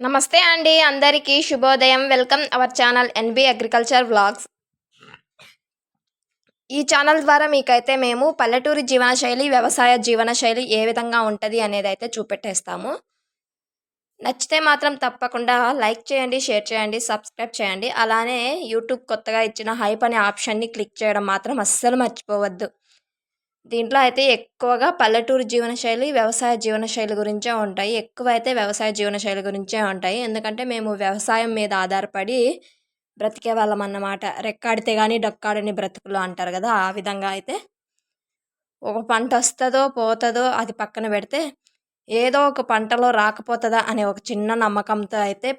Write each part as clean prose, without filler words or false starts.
నమస్తే అండి అందరికీ శుభోదయం. Welcome our channel N B agriculture vlogs. ఈ ఛానల్ ద్వారా మీకైతే మేము పల్లెటూరి జీవనశైలి, వ్యవసాయ జీవనశైలి ఏ విధంగా ఉంటుంది అనేది అయితే చూపెట్టేస్తాము. నచ్చితే మాత్రం తప్పకుండా లైక్ చేయండి, షేర్ చేయండి, సబ్స్క్రైబ్ చేయండి. అలానే యూట్యూబ్ కొత్తగా ఇచ్చిన హైప్ అనే ఆప్షన్ని క్లిక్ చేయడం మాత్రం అస్సలు మర్చిపోవద్దు. దీంట్లో అయితే ఎక్కువగా పల్లెటూరు జీవనశైలి, వ్యవసాయ జీవనశైలి గురించే ఉంటాయి. ఎక్కువైతే వ్యవసాయ జీవనశైలి గురించే ఉంటాయి. ఎందుకంటే మేము వ్యవసాయం మీద ఆధారపడి బ్రతికే వాళ్ళం అన్నమాట. రెక్కాడితే కానీ డొక్కాడని బ్రతుకులు అంటారు కదా, ఆ విధంగా అయితే ఒక పంట వస్తుందో పోతుందో అది పక్కన పెడితే ఏదో ఒక పంటలో రాకపోతుందా అనే ఒక చిన్న నమ్మకంతో అయితే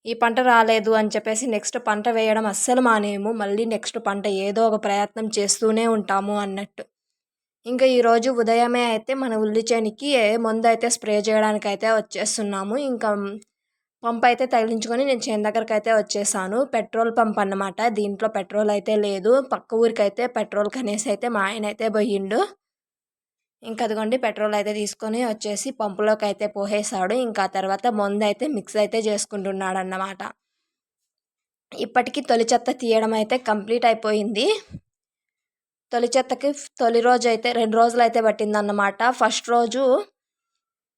ఈ పంట రాలేదు అని చెప్పేసి నెక్స్ట్ పంట వేయడం అస్సలు మానేము. మళ్ళీ నెక్స్ట్ పంట ఏదో ఒక ప్రయత్నం చేస్తూనే ఉంటాము అన్నట్టు. ఇంకా ఈరోజు ఉదయమే అయితే మన ఉల్లి చేనికి మందు అయితే స్ప్రే చేయడానికి అయితే వచ్చేస్తున్నాము. ఇంకా పంప్ అయితే తగిలించుకొని నేను చేను దగ్గరికి అయితే వచ్చేసాను. పెట్రోల్ పంప్ అన్నమాట. దీంట్లో పెట్రోల్ అయితే లేదు. పక్క ఊరికి అయితే పెట్రోల్ కనేసి అయితే మా ఆయన అయితే పోయిండు. ఇంకా అదిగోండి పెట్రోల్ అయితే తీసుకొని వచ్చేసి పంపులోకి అయితే పోసేసాడు. ఇంకా తర్వాత మందు అయితే మిక్స్ అయితే చేసుకుంటున్నాడు అన్నమాట. ఇప్పటికీ తొలి చెత్త తీయడం అయితే కంప్లీట్ అయిపోయింది. తొలి చెత్తకి తొలి రోజు అయితే 2 రోజులు అయితే పట్టిందన్నమాట. ఫస్ట్ రోజు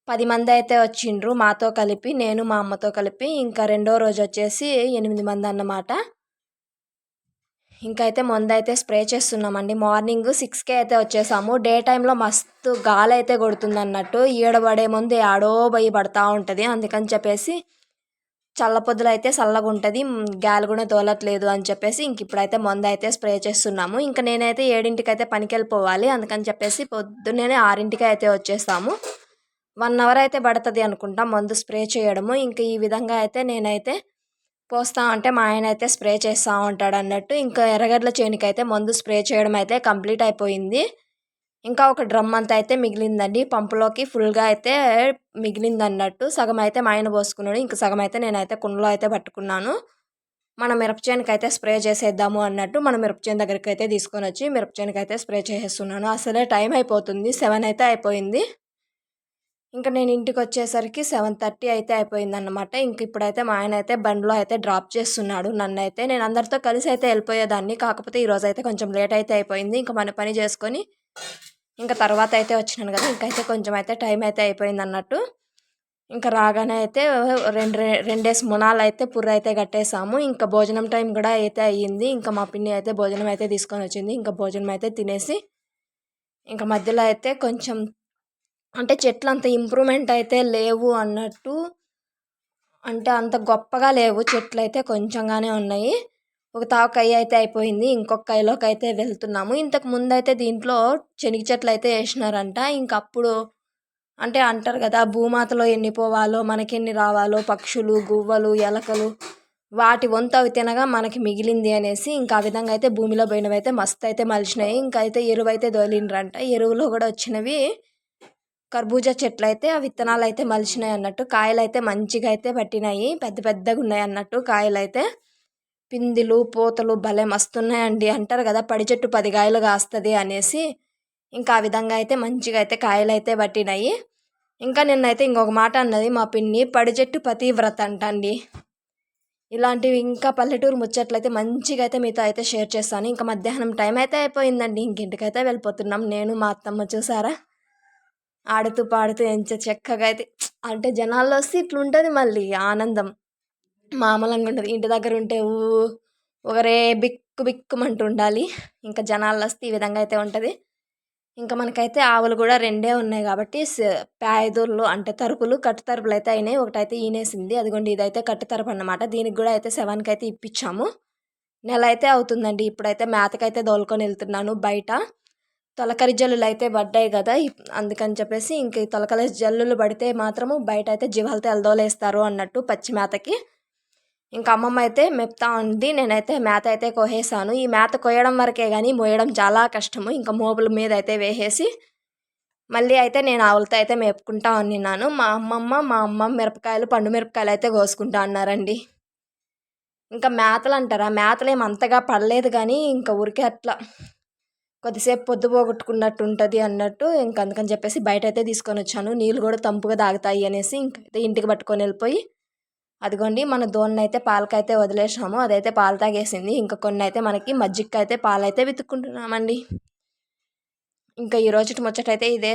10 మంది అయితే వచ్చిండ్రు మాతో కలిపి, నేను మా అమ్మతో కలిపి. ఇంకా రెండో రోజు వచ్చేసి 8 మంది అన్నమాట. ఇంకైతే మందైతే స్ప్రే చేస్తున్నామండి. మార్నింగ్ 6కే అయితే వచ్చేసాము. డే టైంలో మస్తు గాలి అయితే కొడుతుంది అన్నట్టు. ఈడబడే ముందు ఆడో పోయి పడతా ఉంటుంది. అందుకని చెప్పేసి చల్లపొద్దులు అయితే చల్లగా ఉంటుంది, గాలి కూడా తోలట్లేదు అని చెప్పేసి ఇంక ఇప్పుడైతే మందు అయితే స్ప్రే చేస్తున్నాము. ఇంకా నేనైతే 7ంటికి అయితే పనికి వెళ్ళిపోవాలి. అందుకని చెప్పేసి పొద్దున్నే 6ంటికి అయితే వచ్చేస్తాము. 1 అవర్ అయితే పడుతుంది అనుకుంటా మందు స్ప్రే చేయడము. ఇంకా ఈ విధంగా అయితే నేనైతే పోస్తా అంటే మా ఆయన అయితే స్ప్రే చేస్తూ ఉంటాడు అన్నట్టు. ఇంకా ఎర్రగడ్డల చేనుకి అయితే మందు స్ప్రే చేయడం అయితే కంప్లీట్ అయిపోయింది. ఇంకా ఒక డ్రమ్ అంతా అయితే మిగిలిందండి. పంపులోకి ఫుల్గా అయితే మిగిలింది అన్నట్టు. సగం అయితే మా ఆయన పోసుకున్నాడు, ఇంకా సగం అయితే నేనైతే కుండలో అయితే పట్టుకున్నాను. మన మిరపచేనుకి అయితే స్ప్రే చేసేద్దాము అన్నట్టు మన మిరపచేను దగ్గరికి అయితే తీసుకొని వచ్చి మిరపచేనుకి అయితే స్ప్రే చేసేస్తున్నాను. అసలే టైం అయిపోతుంది, 7 అయితే అయిపోయింది. ఇంకా నేను ఇంటికి వచ్చేసరికి 7:30 అయితే అయిపోయిందన్నమాట. ఇంక ఇప్పుడైతే మా ఆయన అయితే బండిలో అయితే డ్రాప్ చేస్తున్నాడు నన్నైతే. నేను అందరితో కలిసి అయితే వెళ్ళిపోయేదాన్ని, కాకపోతే ఈరోజు అయితే కొంచెం లేట్ అయితే అయిపోయింది. ఇంకా మన పని చేసుకొని ఇంకా తర్వాత అయితే వచ్చినాను కదా, ఇంకైతే కొంచెం అయితే టైం అయితే అయిపోయింది అన్నట్టు. ఇంకా రాగానే అయితే రెండేసి మునాలు అయితే పుర్ర అయితే కట్టేసాము. ఇంకా భోజనం టైం కూడా అయితే అయ్యింది. ఇంకా మా పిన్ని అయితే భోజనం అయితే తీసుకొని వచ్చింది. ఇంకా భోజనం అయితే తినేసి ఇంకా మధ్యలో అయితే కొంచెం అంటే చెట్లు అంత ఇంప్రూవ్మెంట్ అయితే లేవు అన్నట్టు. అంటే అంత గొప్పగా లేవు చెట్లు, అయితే కొంచెంగానే ఉన్నాయి. ఒక తావకాయ అయితే అయిపోయింది, ఇంకొక కాయలోకి అయితే వెళ్తున్నాము. ఇంతకు ముందు అయితే దీంట్లో శనగ చెట్లు అయితే వేసినారంట. ఇంకప్పుడు అంటే అంటారు కదా, భూమాతలో ఎన్ని పోవాలో మనకెన్ని రావాలో, పక్షులు, గువ్వలు, ఎలకలు వాటి వంతు అవి తినగా మనకి మిగిలింది అనేసి ఇంకా ఆ విధంగా అయితే భూమిలో పోయినవి అయితే మస్తు అయితే మలిచినాయి. ఇంకా అయితే ఎరువు అయితే దోలిండ్రంట. ఎరువులో కూడా వచ్చినవి కర్బూజా చెట్లు అయితే ఆ విత్తనాలు అయితే మలిచినాయి అన్నట్టు. కాయలు అయితే మంచిగా అయితే పట్టినాయి, పెద్ద పెద్దగా ఉన్నాయి అన్నట్టు. కాయలు అయితే పిందిలు పూతలు భలే మస్తున్నాయండి. అంటారు కదా, పడి చెట్టు 10 కాయలు కాస్తుంది అనేసి. ఇంకా ఆ విధంగా అయితే మంచిగా అయితే కాయలు అయితే పట్టినాయి. ఇంకా నిన్నైతే ఇంకొక మాట అన్నది మా పిన్ని, పడి చెట్టు పతివ్రత అంటండి. ఇలాంటివి ఇంకా పల్లెటూరు ముచ్చట్లయితే మంచిగా అయితే మీతో అయితే షేర్ చేస్తాను. ఇంకా మధ్యాహ్నం టైం అయితే అయిపోయిందండి, ఇంకింటికైతే వెళ్ళిపోతున్నాం నేను మా అత్తమ్మ. చూసారా, ఆడుతూ పాడుతూ ఎంత చక్కగా అయితే, అంటే జనాల్లో వస్తే ఇట్లుంటుంది మళ్ళీ ఆనందం, మామూలంగా ఉండదు. ఇంటి దగ్గర ఉంటే ఒకరే బిక్కు బిక్కుమంటూ ఉండాలి. ఇంకా జనాల్లో వస్తే ఈ విధంగా అయితే ఉంటుంది. ఇంకా మనకైతే ఆవులు కూడా 2 ఉన్నాయి కాబట్టి ప్యాయదూర్లు అంటే తరుపులు, కట్టు తరుపులు అయితే అయినాయి. ఒకటైతే ఈనేసింది, అదిగోండి ఇదైతే కట్టు తరపు అన్నమాట. దీనికి కూడా అయితే 7కి అయితే ఇప్పించాము. నెల అయితే అవుతుందండి. ఇప్పుడైతే మేతకైతే దోలుకొని వెళ్తున్నాను బయట. తొలకరి జల్లులు అయితే పడ్డాయి కదా, అందుకని చెప్పేసి ఇంక ఈ తొలకరి జల్లులు పడితే మాత్రము బయట అయితే జీవాలతో ఎలదోలేస్తారు అన్నట్టు పచ్చి మేతకి. ఇంకా అమ్మమ్మ అయితే మెప్తా ఉంది. నేనైతే మేత అయితే కోసేసాను. ఈ మేత కోయడం వరకే కానీ మోయడం చాలా కష్టము. ఇంకా మోపుల మీద అయితే వేసేసి మళ్ళీ అయితే నేను ఆవులతో అయితే మేపుకుంటా ఉన్నాను. మా అమ్మ మిరపకాయలు, పండు మిరపకాయలు అయితే కోసుకుంటా అన్నారండి. ఇంకా మేతలు అంటారా, మేతలు ఏమంతగా పడలేదు కానీ ఇంకా ఊరికే అట్లా కొద్దిసేపు పొద్దు పోగొట్టుకున్నట్టు ఉంటుంది అన్నట్టు ఇంక అందుకని చెప్పేసి బయట అయితే తీసుకొని వచ్చాను. నీళ్ళు కూడా తంపుగా తాగుతాయి అనేసి ఇంకైతే ఇంటికి పట్టుకొని వెళ్ళిపోయి అదిగోండి మన దోణ్ణి అయితే పాలకైతే వదిలేసాము. అదైతే పాలు తాగేసింది. ఇంకా కొన్ని అయితే మనకి మజ్జిగ అయితే పాలైతే వెతుక్కుంటున్నామండి. ఇంకా ఈ రోజు ముచ్చటైతే ఇదే.